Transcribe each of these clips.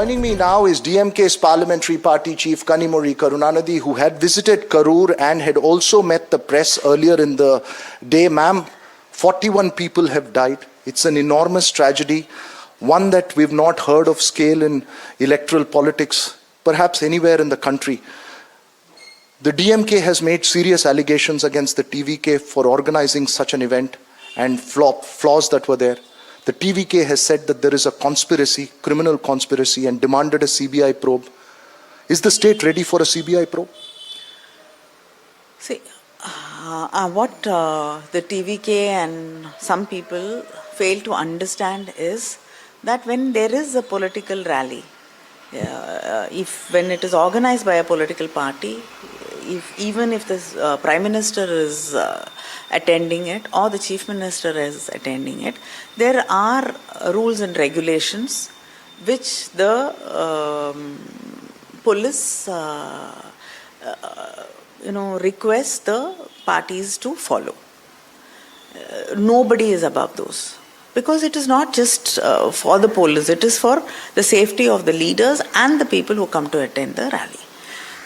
Joining me now is DMK's Parliamentary Party Chief Kanimozhi Karunanidhi, who had visited Karur and had also met the press earlier in the day. Ma'am, 41 people have died. It's an enormous tragedy, one that we've not heard of scale in electoral politics, perhaps anywhere in the country. The DMK has made serious allegations against the TVK for organizing such an event and flaws that were there. The TVK has said that there is a conspiracy, criminal conspiracy, and demanded a CBI probe. Is the state ready for a CBI probe? See, what the TVK and some people fail to understand is that when there is a political rally, when it is organized by a political party, even if the Prime Minister is attending it or the Chief Minister is attending it, there are rules and regulations which the police request the parties to follow. Nobody is above those. Because it is not just for the police, it is for the safety of the leaders and the people who come to attend the rally.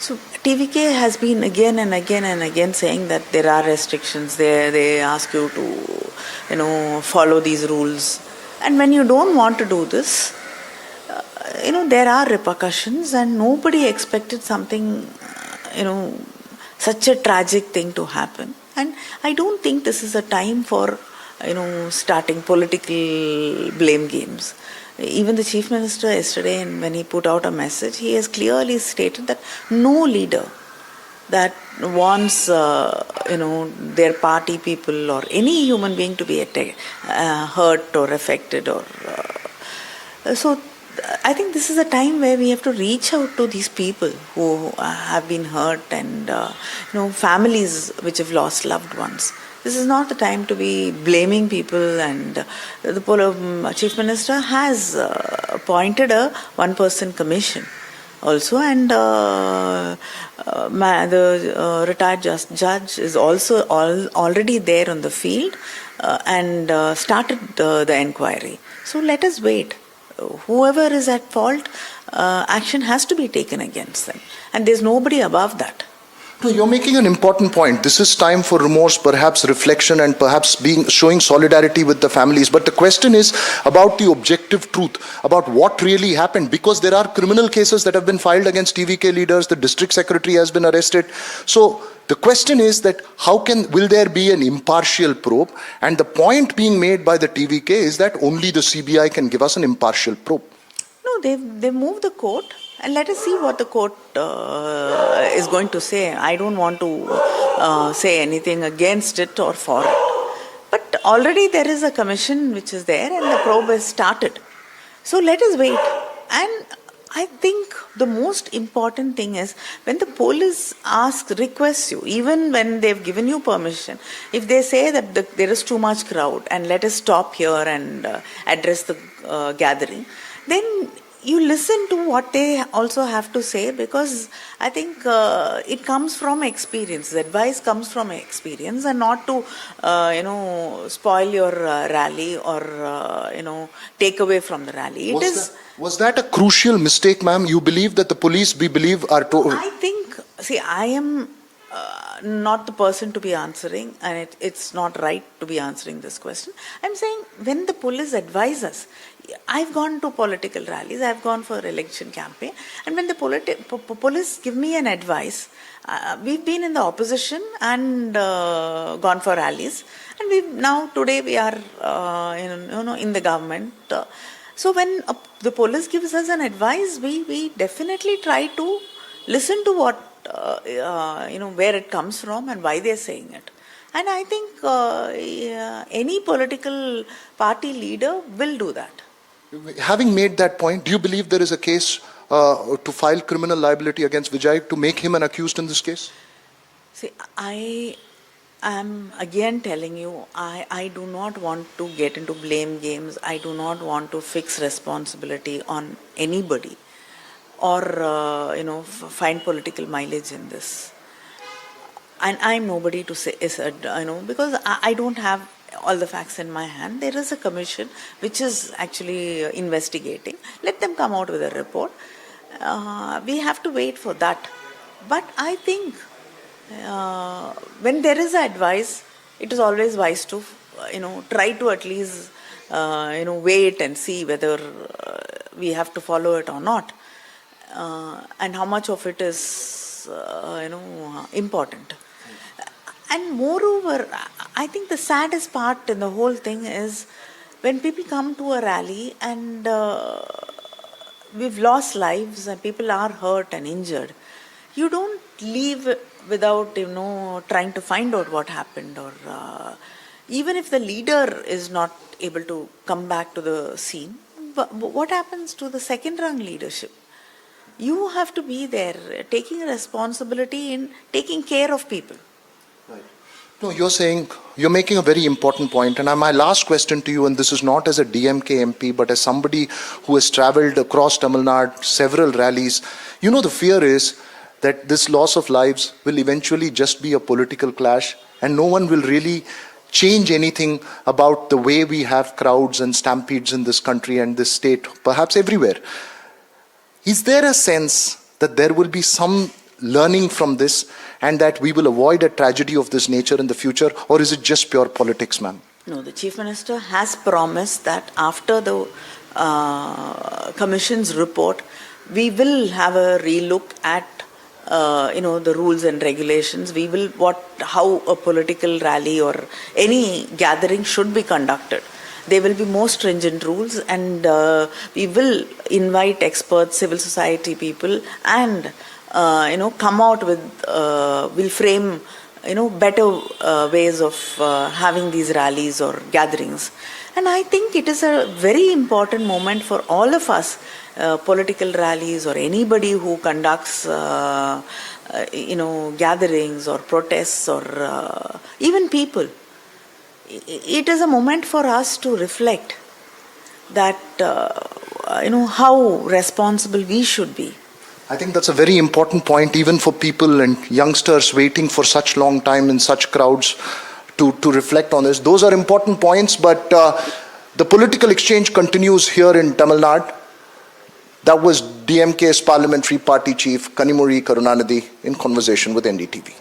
So TVK has been again and again and again saying that there are restrictions there. They ask you to, follow these rules. And when you don't want to do this, there are repercussions, and nobody expected something, such a tragic thing to happen. And I don't think this is a time for starting political blame games. Even the Chief Minister yesterday, when he put out a message, he has clearly stated that no leader that wants, their party people or any human being to be hurt or affected so I think this is a time where we have to reach out to these people who have been hurt and, families which have lost loved ones. This is not the time to be blaming people, and the Chief Minister has appointed a one-person commission also, and the retired judge is also already there on the field and started the inquiry. So let us wait. Whoever is at fault, action has to be taken against them, and there's nobody above that. No, you're making an important point. This is time for remorse, perhaps reflection, and perhaps showing solidarity with the families. But the question is about the objective truth, about what really happened, because there are criminal cases that have been filed against TVK leaders. The district secretary has been arrested. So the question is that will there be an impartial probe? And the point being made by the TVK is that only the CBI can give us an impartial probe. No, they moved the court. And let us see what the court is going to say. I don't want to say anything against it or for it. But already there is a commission which is there, and the probe has started. So let us wait. And I think the most important thing is when the police requests you, even when they've given you permission, if they say that there is too much crowd and let us stop here and address the gathering, then you listen to what they also have to say, because I think it comes from experience. The advice comes from experience, and not to, spoil your rally or, take away from the rally. Was that a crucial mistake, ma'am? You believe that the police, we believe, are told? I think, I am not the person to be answering, and it's not right to be answering this question. I'm saying when the police advise us, I've gone to political rallies, I've gone for election campaign, and when the police give me an advice, we've been in the opposition and gone for rallies, and today we are in the government. So when the police gives us an advice, we definitely try to listen to what where it comes from and why they're saying it. And I think any political party leader will do that. Having made that point, do you believe there is a case to file criminal liability against Vijay to make him an accused in this case? See, I am again telling you, I do not want to get into blame games. I do not want to fix responsibility on anybody or find political mileage in this. And I'm nobody to say, because I don't have all the facts in my hand. There is a commission which is actually investigating. Let them come out with a report. We have to wait for that. But I think when there is advice, it is always wise to, try to at least, wait and see whether we have to follow it or not, and how much of it is, important. And moreover, I think the saddest part in the whole thing is when people come to a rally and we've lost lives and people are hurt and injured. You don't leave without, trying to find out what happened, or even if the leader is not able to come back to the scene, but what happens to the second-rung leadership? You have to be there, taking responsibility in taking care of people. No, you're making a very important point. And my last question to you, and this is not as a DMK MP, but as somebody who has traveled across Tamil Nadu, several rallies, the fear is that this loss of lives will eventually just be a political clash, and no one will really change anything about the way we have crowds and stampedes in this country and this state, perhaps everywhere. Is there a sense that there will be some learning from this and that we will avoid a tragedy of this nature in the future, or is it just pure politics, ma'am? No, the Chief Minister has promised that after the Commission's report, we will have a relook at the rules and regulations. We will how a political rally or any gathering should be conducted. There will be more stringent rules, and we will invite experts, civil society people, and come out with, will frame, better ways of having these rallies or gatherings. And I think it is a very important moment for all of us, political rallies or anybody who conducts, gatherings or protests or even people. It is a moment for us to reflect that, how responsible we should be. I think that's a very important point, even for people and youngsters waiting for such long time in such crowds to reflect on this. Those are important points, but the political exchange continues here in Tamil Nadu. That was DMK's Parliamentary Party Chief Kanimozhi Karunanidhi in conversation with NDTV.